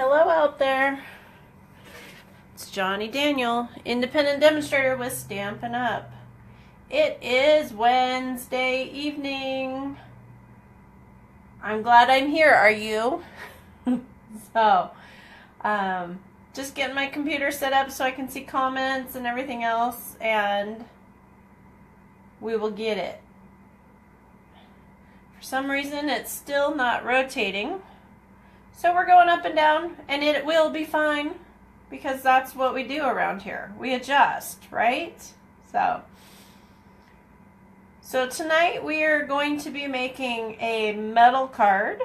Hello out there. It's Johnny Daniel, independent demonstrator with Stampin' Up. It is Wednesday evening. I'm glad I'm here, are you? So, just getting my computer set up so I can see comments and everything else, and we will get it. For some reason, it's still not rotating. So we're going up and down, and it will be fine, because that's what we do around here. We adjust, right? So tonight we are going to be making a metal card,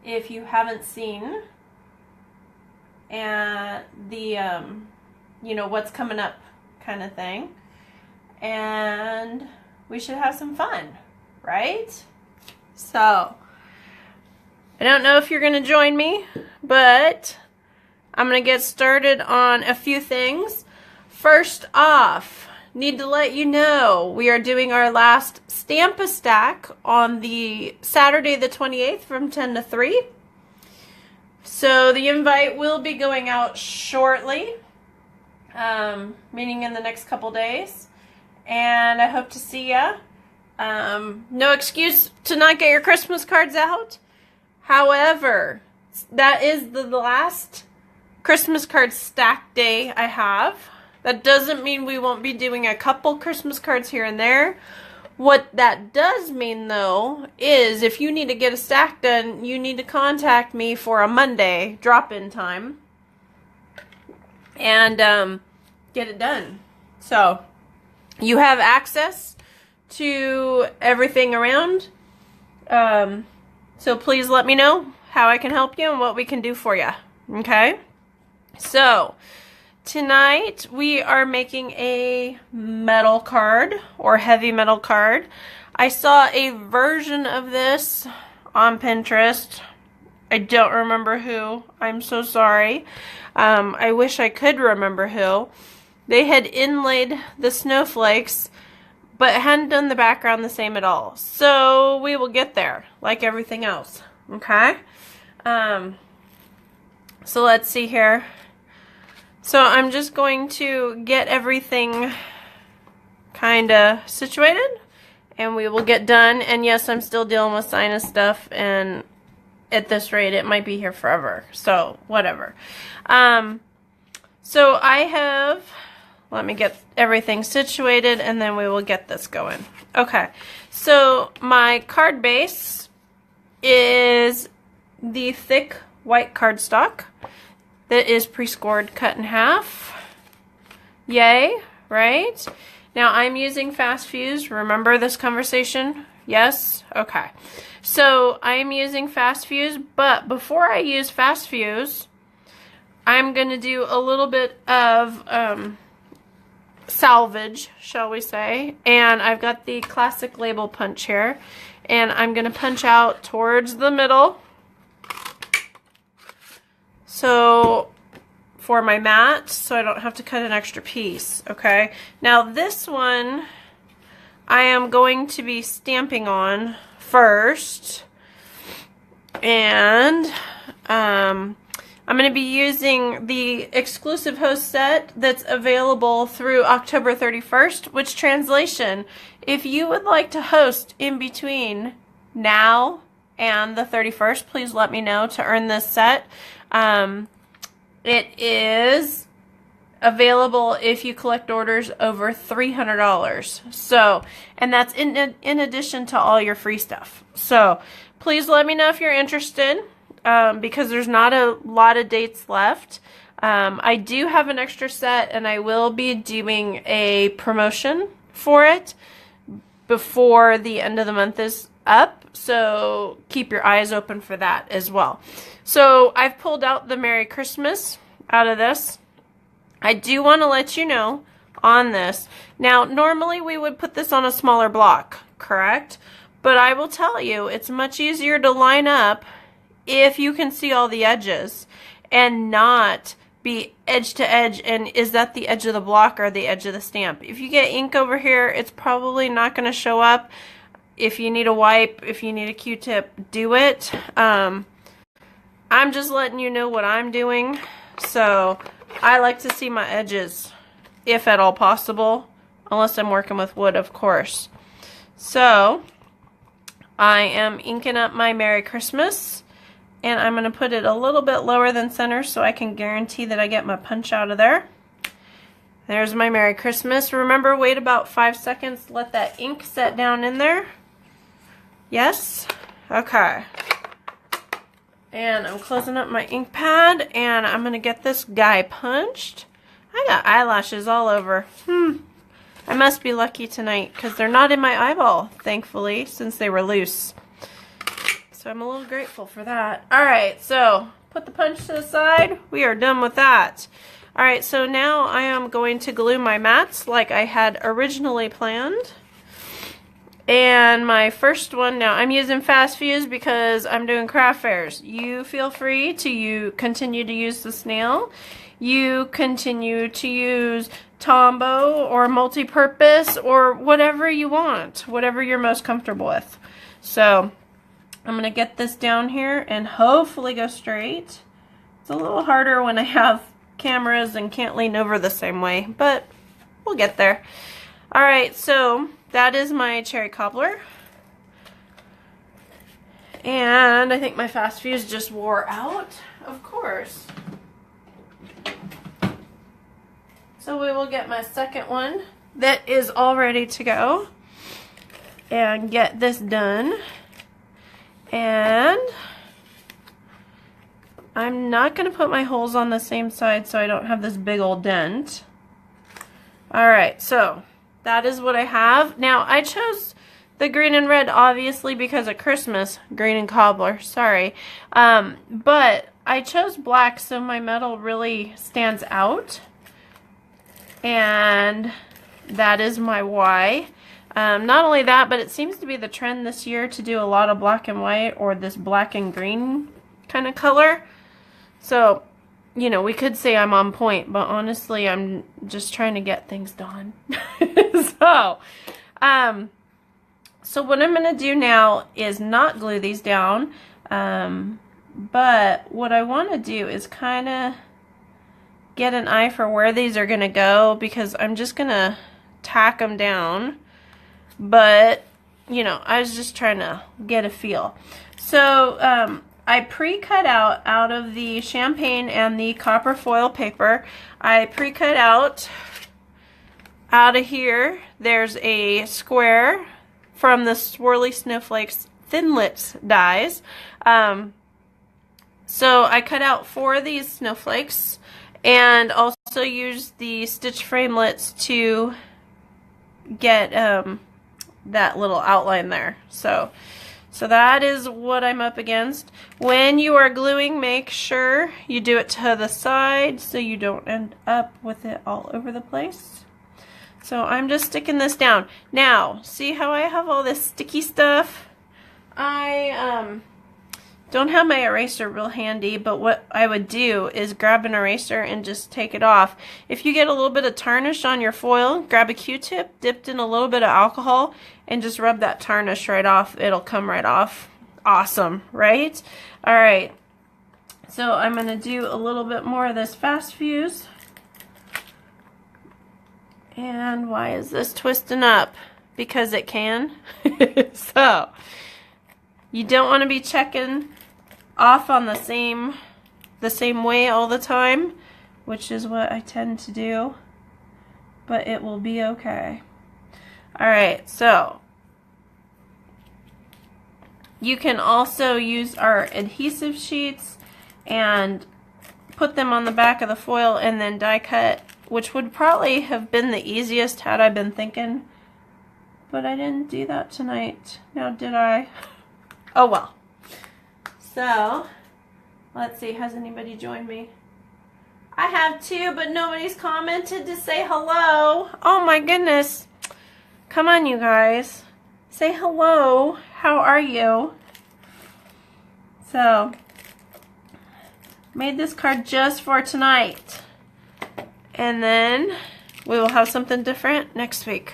if you haven't seen, and the, what's coming up kind of thing. And we should have some fun, right? So, I don't know if you're going to join me, but I'm going to get started on a few things. First off, need to let you know we are doing our last Stamp-A-Stack on the Saturday the 28th from 10 to 3. So the invite will be going out shortly, meaning in the next couple days. And I hope to see ya. No excuse to not get your Christmas cards out. However, that is the last Christmas card stack day I have. That doesn't mean we won't be doing a couple Christmas cards here and there. What that does mean, though, is if you need to get a stack done, you need to contact me for a Monday drop-in time and get it done. So, you have access to everything around. So please let me know how I can help you and what we can do for you. Okay? So, tonight we are making a metal card or heavy metal card. I saw a version of this on Pinterest. I don't remember who. I'm so sorry. I wish I could remember who. They had inlaid the snowflakes, but hadn't done the background the same at all. So we will get there, like everything else. Okay? So let's see here. So I'm just going to get everything kind of situated, and we will get done. And yes, I'm still dealing with sinus stuff, and at this rate, it might be here forever. So, whatever. So I have... Let me get everything situated, and then we will get this going. Okay, so my card base is the thick white cardstock that is pre-scored cut in half. Yay, right? Now I'm using Fast Fuse. Remember this conversation? Yes? Okay. So I'm using Fast Fuse, but before I use Fast Fuse, I'm going to do a little bit of... salvage, shall we say, and I've got the classic label punch here, and I'm going to punch out towards the middle, so for my mat, so I don't have to cut an extra piece. Okay, now this one I am going to be stamping on first, and I'm going to be using the exclusive host set that's available through October 31st, which translation, if you would like to host in between now and the 31st, please let me know to earn this set. It is available if you collect orders over $300. So, and that's in addition to all your free stuff. So, please let me know if you're interested. Because there's not a lot of dates left. I do have an extra set, and I will be doing a promotion for it before the end of the month is up, so keep your eyes open for that as well. So I've pulled out the Merry Christmas out of this. I do want to let you know on this. Now, normally we would put this on a smaller block, correct? But I will tell you, it's much easier to line up if you can see all the edges and not be edge to edge, and is that the edge of the block or the edge of the stamp? If you get ink over here, it's probably not going to show up. If you need a wipe, if you need a Q-tip, do it. I'm just letting you know what I'm doing. So I like to see my edges, if at all possible, unless I'm working with wood, of course. So I am inking up my Merry Christmas, and I'm going to put it a little bit lower than center so I can guarantee that I get my punch out of there. There's my Merry Christmas. Remember, wait about 5 seconds, let that ink set down in there. Yes? Okay. And I'm closing up my ink pad, and I'm going to get this guy punched. I got eyelashes all over. I must be lucky tonight because they're not in my eyeball, thankfully, since they were loose. So I'm a little grateful for that. Alright, so put the punch to the side. We are done with that. Alright, so now I am going to glue my mats like I had originally planned. And my first one, now I'm using Fast Fuse because I'm doing craft fairs. You feel free to continue to use the snail. You continue to use Tombow or multi-purpose or whatever you want, whatever you're most comfortable with. So I'm going to get this down here and hopefully go straight. It's a little harder when I have cameras and can't lean over the same way, but we'll get there. Alright, so that is my cherry cobbler. And I think my Fast Fuse just wore out, of course. So we will get my second one that is all ready to go and get this done. And I'm not going to put my holes on the same side so I don't have this big old dent. Alright, so that is what I have. Now, I chose the green and red obviously because of Christmas. Green and cobbler, sorry. But I chose black so my metal really stands out. And that is my why. Not only that, but it seems to be the trend this year to do a lot of black and white or this black and green kind of color. So, you know, we could say I'm on point, but honestly, I'm just trying to get things done. So what I'm going to do now is not glue these down, but what I want to do is kind of get an eye for where these are going to go, because I'm just going to tack them down. But, you know, I was just trying to get a feel. So, I pre-cut out of the champagne and the copper foil paper. I pre-cut out of here. There's a square from the Swirly Snowflakes Thinlits dies. So I cut out 4 of these snowflakes and also used the stitch framelits to get that little outline there. So that is what I'm up against. When you are gluing, make sure you do it to the side so you don't end up with it all over the place. So I'm just sticking this down. Now, see how I have all this sticky stuff? I don't have my eraser real handy, but what I would do is grab an eraser and just take it off. If you get a little bit of tarnish on your foil, grab a Q-tip, dipped in a little bit of alcohol, and just rub that tarnish right off. It'll come right off. Awesome, right? Alright, so I'm going to do a little bit more of this Fast Fuse. And why is this twisting up? Because it can. So, you don't want to be checking off on the same way all the time, which is what I tend to do, but it will be okay. Alright, so you can also use our adhesive sheets and put them on the back of the foil and then die cut, which would probably have been the easiest had I been thinking, but I didn't do that tonight. Now did I? Oh well. So, let's see, has anybody joined me? I have 2, but nobody's commented to say hello. Oh my goodness. Come on, you guys. Say hello. How are you? So, made this card just for tonight. And then we will have something different next week.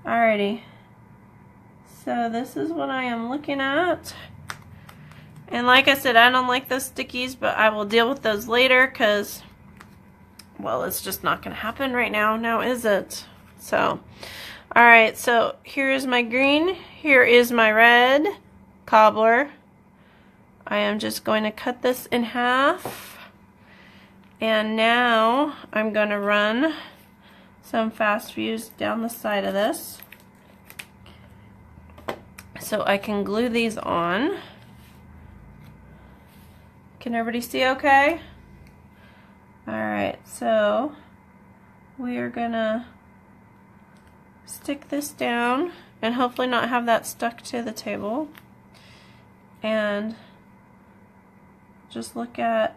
Alrighty. So this is what I am looking at. And like I said, I don't like those stickies, but I will deal with those later because, well, it's just not going to happen right now, is it? So, alright, so here is my green, here is my red cobbler. I am just going to cut this in half. And now I'm going to run some fast fuse down the side of this so I can glue these on. Can everybody see okay? Alright, so we are gonna stick this down and hopefully not have that stuck to the table. And just look at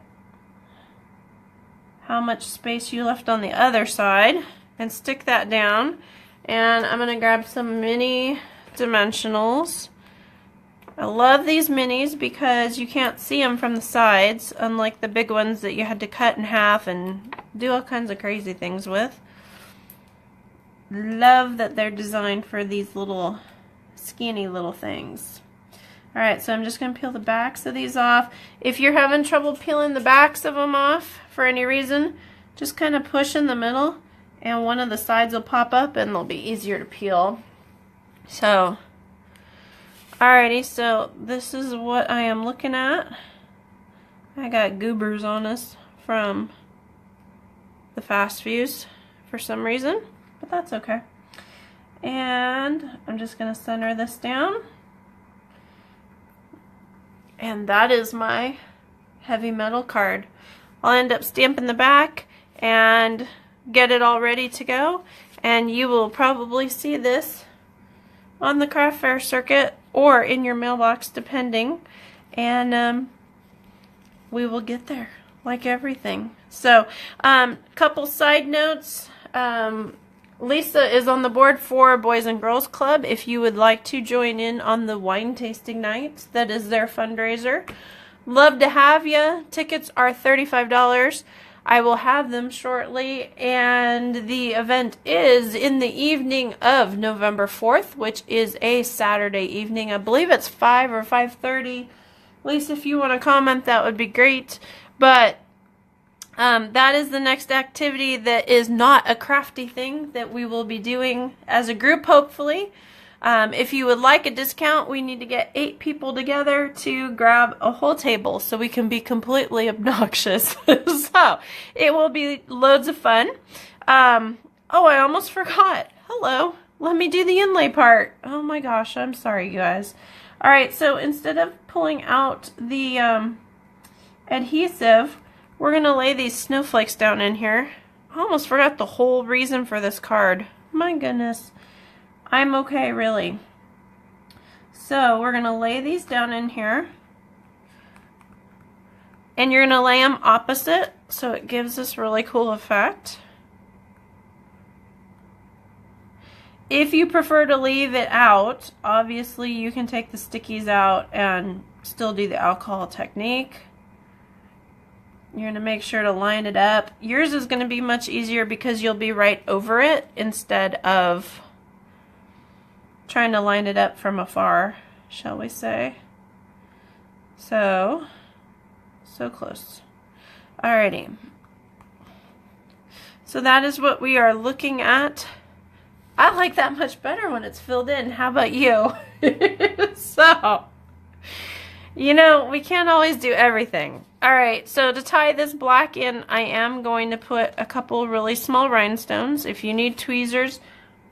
how much space you left on the other side and stick that down. And I'm gonna grab some mini dimensionals. I love these minis because you can't see them from the sides, unlike the big ones that you had to cut in half and do all kinds of crazy things with. Love that they're designed for these little skinny little things. Alright, so I'm just going to peel the backs of these off. If you're having trouble peeling the backs of them off for any reason, just kind of push in the middle and one of the sides will pop up and they'll be easier to peel. So, alrighty, so this is what I am looking at. I got goobers on us from the fast fuse for some reason, but that's okay. And I'm just going to center this down. And that is my heavy metal card. I'll end up stamping the back and get it all ready to go. And you will probably see this on the craft fair circuit or in your mailbox depending, and we will get there like everything. So couple side notes, Lisa is on the board for Boys and Girls Club if you would like to join in on the wine tasting night. That is their fundraiser. Love to have you. Tickets are $35. I will have them shortly, and the event is in the evening of November 4th, which is a Saturday evening. I believe it's 5 or 5:30. Lisa, if you want to comment, that would be great. But that is the next activity that is not a crafty thing that we will be doing as a group, hopefully. If you would like a discount, we need to get 8 people together to grab a whole table so we can be completely obnoxious. So, it will be loads of fun. Oh, I almost forgot. Hello. Let me do the inlay part. Oh my gosh, I'm sorry, you guys. Alright, so instead of pulling out the adhesive, we're going to lay these snowflakes down in here. I almost forgot the whole reason for this card. My goodness. I'm okay, really. So we're going to lay these down in here. And you're going to lay them opposite so it gives this really cool effect. If you prefer to leave it out, obviously you can take the stickies out and still do the alcohol technique. You're going to make sure to line it up. Yours is going to be much easier because you'll be right over it instead of trying to line it up from afar, shall we say. So close. Alrighty. So that is what we are looking at. I like that much better when it's filled in. How about you? So, you know, we can't always do everything. Alright, so to tie this black in, I am going to put a couple really small rhinestones. If you need tweezers,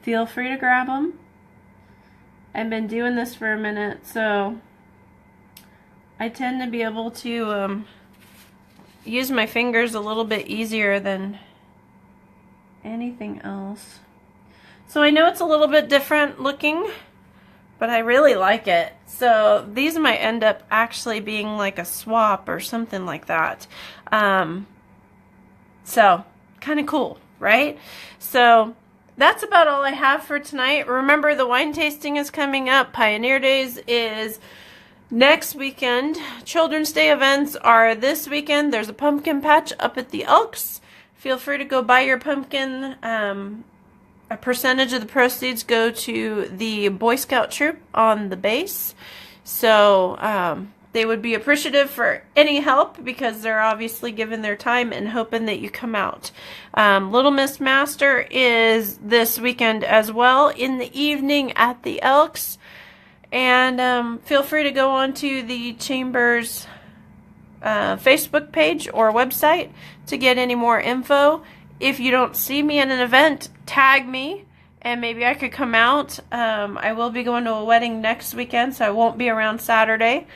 feel free to grab them. I've been doing this for a minute, so I tend to be able to use my fingers a little bit easier than anything else. So I know it's a little bit different looking, but I really like it. So these might end up actually being like a swap or something like that. So kind of cool, right? So that's about all I have for tonight. Remember, the wine tasting is coming up. Pioneer Days is next weekend. Children's Day events are this weekend. There's a pumpkin patch up at the Elks. Feel free to go buy your pumpkin. A percentage of the proceeds go to the Boy Scout troop on the base. So They would be appreciative for any help because they're obviously giving their time and hoping that you come out. Little Miss Master is this weekend as well in the evening at the Elks. And feel free to go onto the Chamber's Facebook page or website to get any more info. If you don't see me at an event, tag me and maybe I could come out. I will be going to a wedding next weekend, so I won't be around Saturday.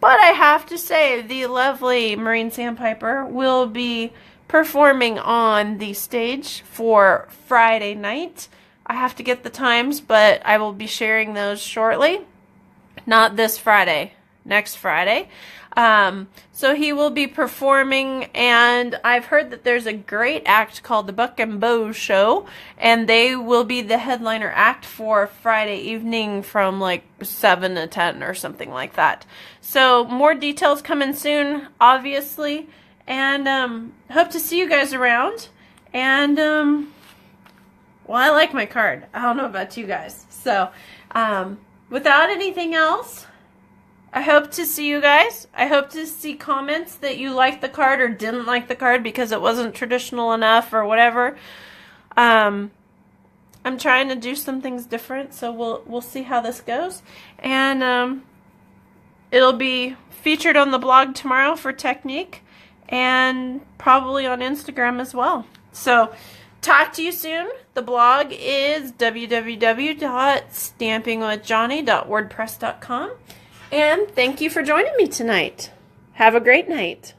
But I have to say, the lovely Marine Sandpiper will be performing on the stage for Friday night. I have to get the times, but I will be sharing those shortly. Not this Friday, next Friday. So he will be performing, and I've heard that there's a great act called the Buck and Bow Show, and they will be the headliner act for Friday evening from like 7 to 10 or something like that. So more details coming soon, obviously, and hope to see you guys around. And well, I like my card. I don't know about you guys. So without anything else, I hope to see you guys. I hope to see comments that you liked the card or didn't like the card because it wasn't traditional enough or whatever. I'm trying to do some things different, so we'll see how this goes. And it'll be featured on the blog tomorrow for Technique and probably on Instagram as well. So talk to you soon. The blog is www.stampingwithjohnny.wordpress.com. And thank you for joining me tonight. Have a great night.